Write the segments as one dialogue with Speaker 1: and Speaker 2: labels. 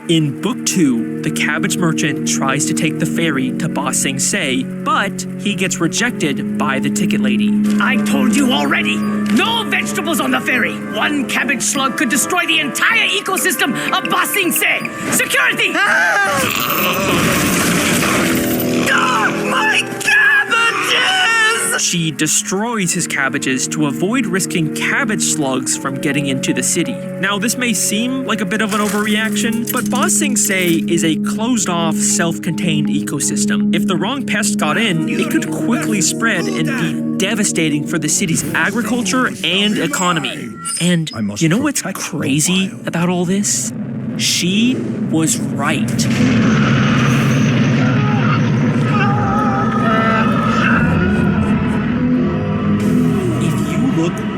Speaker 1: In Book 2, the cabbage merchant tries to take the ferry to Ba Sing Se, but he gets rejected by the ticket lady.
Speaker 2: I told you already! No vegetables on the ferry! One cabbage slug could destroy the entire ecosystem of Ba Sing Se! Security! My cabbages!
Speaker 1: She destroys his cabbages to avoid risking cabbage slugs from getting into the city. Now, this may seem like a bit of an overreaction, but Ba Sing Se is a closed-off, self-contained ecosystem. If the wrong pest got in, it could quickly spread and be devastating for the city's agriculture and economy. And you know what's crazy about all this? She was right.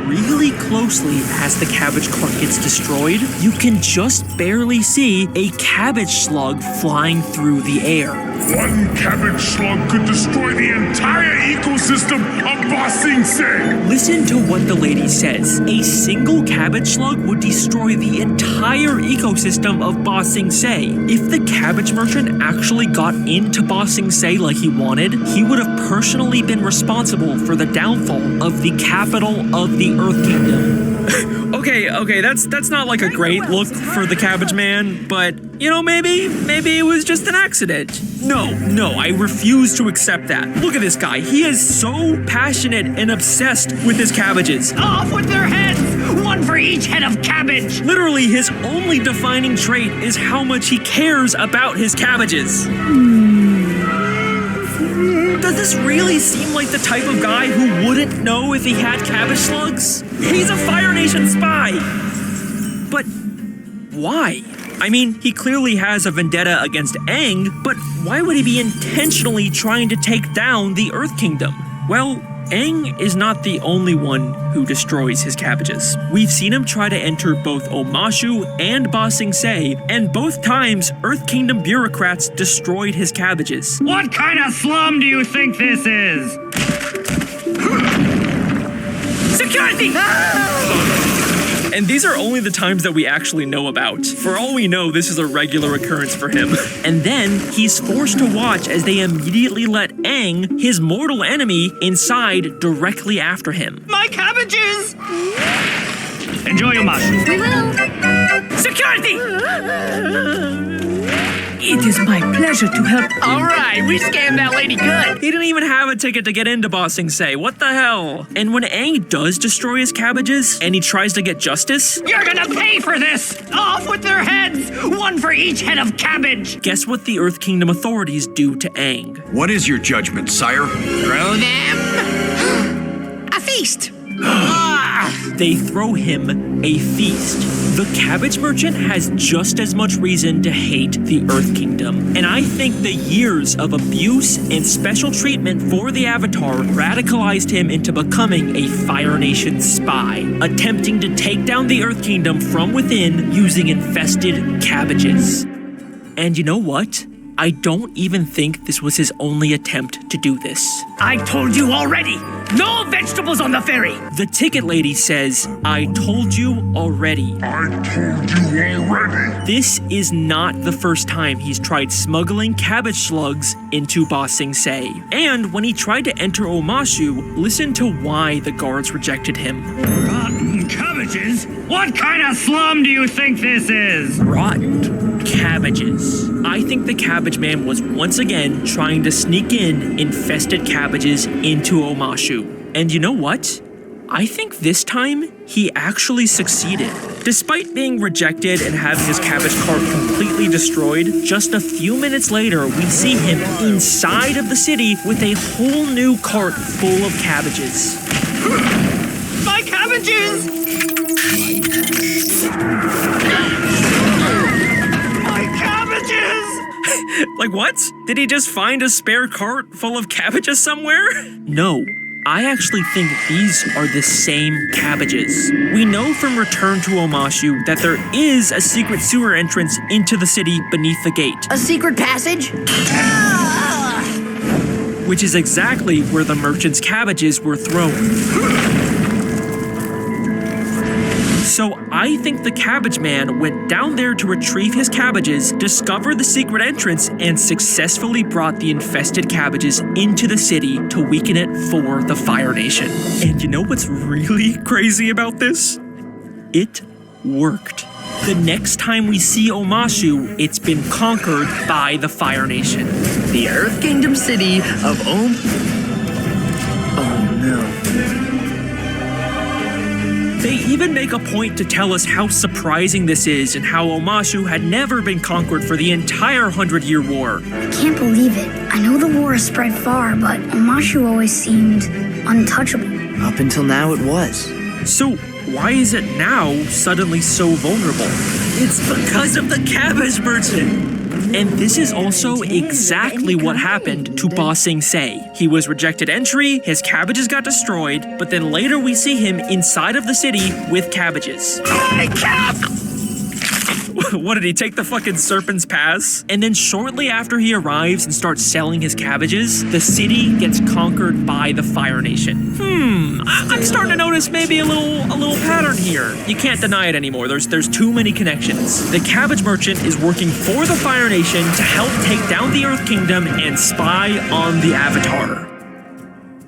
Speaker 1: Really closely as the cabbage cart gets destroyed, you can just barely see a cabbage slug flying through the air.
Speaker 3: One cabbage slug could destroy the entire ecosystem of Ba Sing Se!
Speaker 1: Listen to what the lady says. A single cabbage slug would destroy the entire ecosystem of Ba Sing Se. If the cabbage merchant actually got into Ba Sing Se like he wanted, he would have personally been responsible for the downfall of the capital of the Earth Kingdom. Okay, that's not like a great look for the cabbage man, but, you know, maybe it was just an accident. No, I refuse to accept that. Look at this guy. He is so passionate and obsessed with his cabbages.
Speaker 2: Off with their heads! One for each head of cabbage!
Speaker 1: Literally, his only defining trait is how much he cares about his cabbages. Does this really seem like the type of guy who wouldn't know if he had cabbage slugs? He's a Fire Nation spy! But why? I mean, he clearly has a vendetta against Aang, but why would he be intentionally trying to take down the Earth Kingdom? Well, Aang is not the only one who destroys his cabbages. We've seen him try to enter both Omashu and Ba Sing Se, and both times Earth Kingdom bureaucrats destroyed his cabbages.
Speaker 2: What kind of slum do you think this is? Security!
Speaker 1: And these are only the times that we actually know about. For all we know, this is a regular occurrence for him. And then he's forced to watch as they immediately let Aang, his mortal enemy, inside directly after him.
Speaker 2: My cabbages! Enjoy your mushroom.
Speaker 4: We will.
Speaker 2: Security!
Speaker 4: It is my pleasure to help.
Speaker 2: All right, we scammed that lady good.
Speaker 1: He didn't even have a ticket to get into Ba Sing Se. What the hell? And when Aang does destroy his cabbages, and he tries to get justice,
Speaker 2: you're gonna pay for this! Off with their heads! One for each head of cabbage!
Speaker 1: guess what the Earth Kingdom authorities do to Aang?
Speaker 5: What is your judgment, sire?
Speaker 2: Throw them a feast!
Speaker 1: They throw him a feast. The cabbage merchant has just as much reason to hate the Earth Kingdom. And I think the years of abuse and special treatment for the Avatar radicalized him into becoming a Fire Nation spy, attempting to take down the Earth Kingdom from within using infested cabbages. And you know what? I don't even think this was his only attempt to do this.
Speaker 2: I told you already! No vegetables on the ferry!
Speaker 1: The ticket lady says, I told you already.
Speaker 3: I told you already!
Speaker 1: This is not the first time he's tried smuggling cabbage slugs into Ba Sing Se. And when he tried to enter Omashu, listen to why the guards rejected him.
Speaker 2: Rotten cabbages? What kind of slum do you think this is?
Speaker 1: Rotten cabbages. I think the cabbage man was once again trying to sneak in infested cabbages into Omashu. And you know what? I think this time he actually succeeded. Despite being rejected and having his cabbage cart completely destroyed, just a few minutes later we see him inside of the city with a whole new cart full of cabbages.
Speaker 2: My cabbages! My cabbages!
Speaker 1: Like what? Did he just find a spare cart full of cabbages somewhere? No. I actually think these are the same cabbages. We know from Return to Omashu that there is a secret sewer entrance into the city beneath the gate.
Speaker 4: A secret passage?
Speaker 1: Which is exactly where the merchant's cabbages were thrown. So I think the Cabbage Man went down there to retrieve his cabbages, discovered the secret entrance, and successfully brought the infested cabbages into the city to weaken it for the Fire Nation. And you know what's really crazy about this? It worked. The next time we see Omashu, it's been conquered by the Fire Nation.
Speaker 4: The Earth Kingdom city of Oh no.
Speaker 1: They even make a point to tell us how surprising this is and how Omashu had never been conquered for the entire 100-Year War.
Speaker 6: I can't believe it. I know the war has spread far, but Omashu always seemed untouchable.
Speaker 4: Up until now it was.
Speaker 1: So why is it now suddenly so vulnerable? It's because of the Cabbage Merchant! And this is also exactly what happened to Ba Sing Se. He was rejected entry, his cabbages got destroyed, but then later we see him inside of the city with cabbages. What, did he take the fucking Serpent's Pass? And then shortly after he arrives and starts selling his cabbages, the city gets conquered by the Fire Nation. I'm starting to notice maybe a little pattern here. You can't deny it anymore. There's too many connections. The Cabbage Merchant is working for the Fire Nation to help take down the Earth Kingdom and spy on the Avatar.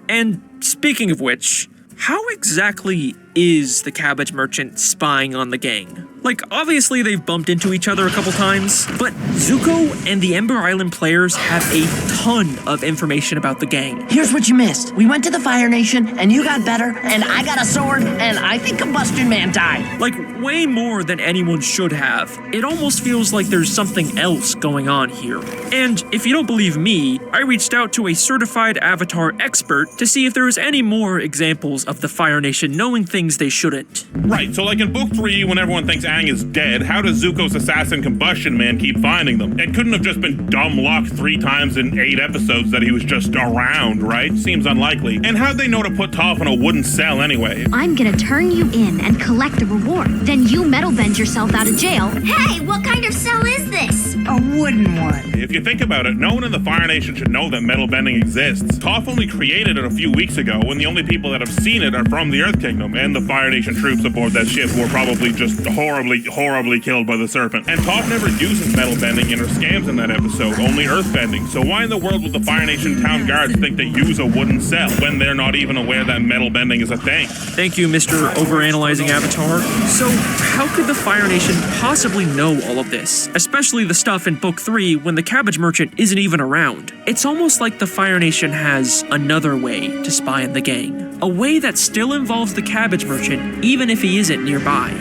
Speaker 1: And speaking of which, how exactly is the Cabbage Merchant spying on the gang? Like, obviously they've bumped into each other a couple times, but Zuko and the Ember Island players have a ton of information about the gang.
Speaker 4: Here's what you missed. We went to the Fire Nation, and you got better, and I got a sword, and I think Combustion Man died.
Speaker 1: Like, way more than anyone should have. It almost feels like there's something else going on here. And if you don't believe me, I reached out to a certified Avatar expert to see if there was any more examples of the Fire Nation knowing things they shouldn't.
Speaker 7: Right, so like in Book 3, when everyone thinks Aang is dead, how does Zuko's assassin Combustion Man keep finding them? It couldn't have just been dumb luck 3 times in 8 episodes that he was just around, right? Seems unlikely. And how'd they know to put Toph in a wooden cell anyway?
Speaker 8: I'm gonna turn you in and collect a reward. Then you metal bend yourself out of jail.
Speaker 9: Hey, what kind of cell is this?
Speaker 6: A wooden one.
Speaker 7: If you think about it, no one in the Fire Nation should know that metal bending exists. Toph only created it a few weeks ago, and the only people that have seen it are from the Earth Kingdom, and the Fire Nation troops aboard that ship were probably just horribly killed by the Serpent. And Toph never uses metal bending in her scams in that episode, only earth bending. So why in the world would the Fire Nation town guards think they use a wooden cell when they're not even aware that metal bending is a thing?
Speaker 1: Thank you, Mr. Overanalyzing Avatar. So, how could the Fire Nation possibly know all of this? Especially the stuff in Book 3 when the Cabbage Merchant isn't even around. It's almost like the Fire Nation has another way to spy on the gang. A way that still involves the Cabbage Merchant, even if he isn't nearby.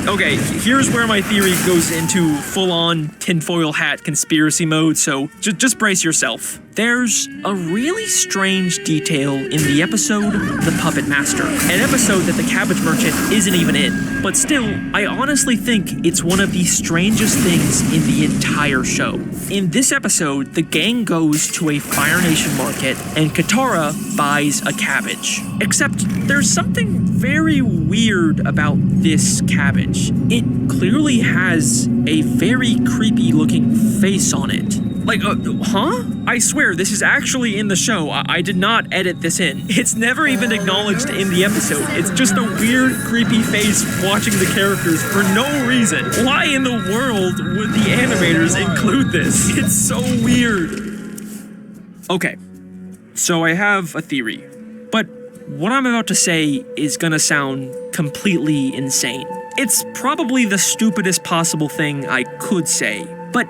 Speaker 1: Okay, here's where my theory goes into full-on tinfoil hat conspiracy mode, so just brace yourself. There's a really strange detail in the episode The Puppet Master, an episode that the Cabbage Merchant isn't even in. But still, I honestly think it's one of the strangest things in the entire show. In this episode, the gang goes to a Fire Nation market and Katara buys a cabbage. Except there's something very weird about this cabbage. It clearly has a very creepy looking face on it. Like, huh? I swear, this is actually in the show. I did not edit this in. It's never even acknowledged in the episode. It's just a weird, creepy face watching the characters for no reason. Why in the world would the animators include this? It's so weird. Okay, so I have a theory, but what I'm about to say is gonna sound completely insane. It's probably the stupidest possible thing I could say, but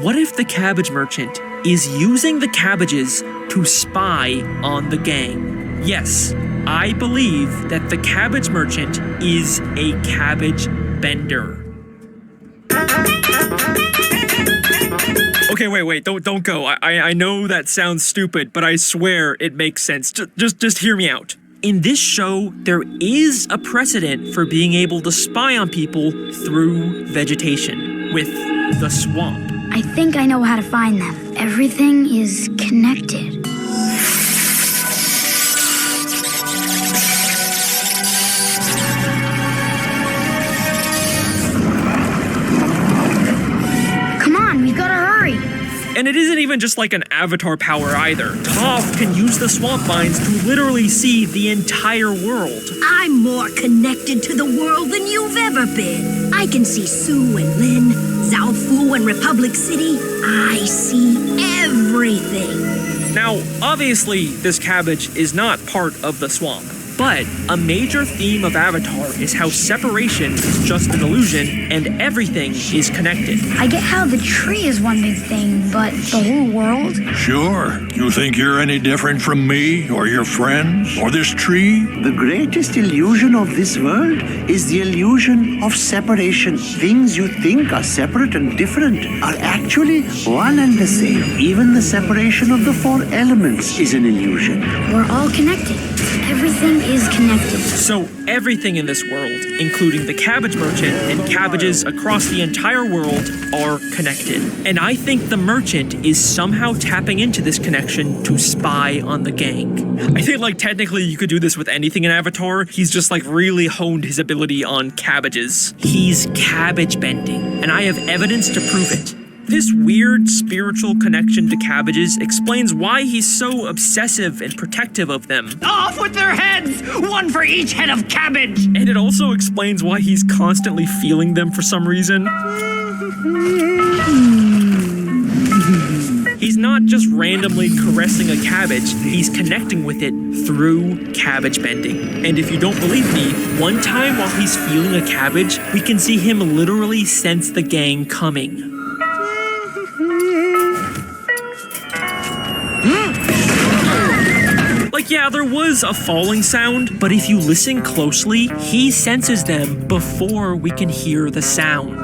Speaker 1: what if the Cabbage Merchant is using the cabbages to spy on the gang? Yes, I believe that the Cabbage Merchant is a cabbage bender. Okay, wait, don't go. I know that sounds stupid, but I swear it makes sense. Just hear me out. In this show, there is a precedent for being able to spy on people through vegetation, with the swamp.
Speaker 6: I think I know how to find them. Everything is connected. Come on, we've got to hurry.
Speaker 1: And it isn't even just like an avatar power either. Toph can use the swamp vines to literally see the entire world.
Speaker 10: I'm more connected to the world than you've ever been. I can see Sue and Lin, Zhao Fu and Republic City. I see everything.
Speaker 1: Now, obviously, this cabbage is not part of the swamp. But a major theme of Avatar is how separation is just an illusion and everything is connected.
Speaker 6: I get how the tree is one big thing, but the whole world?
Speaker 5: Sure. You think you're any different from me, or your friends, or this tree?
Speaker 11: The greatest illusion of this world is the illusion of separation. Things you think are separate and different are actually one and the same. Even the separation of the four elements is an illusion.
Speaker 6: We're all connected. Everything is connected.
Speaker 1: So everything in this world, including the cabbage merchant and cabbages across the entire world, are connected. And I think the merchant is somehow tapping into this connection to spy on the gang. I think like technically you could do this with anything in Avatar. He's just like really honed his ability on cabbages. He's cabbage bending, and I have evidence to prove it. This weird spiritual connection to cabbages explains why he's so obsessive and protective of them.
Speaker 2: Off with their heads! One for each head of cabbage!
Speaker 1: And it also explains why he's constantly feeling them for some reason. He's not just randomly caressing a cabbage, he's connecting with it through cabbage bending. And if you don't believe me, one time while he's feeling a cabbage, we can see him literally sense the gang coming. Like, yeah, there was a falling sound, but if you listen closely, he senses them before we can hear the sound.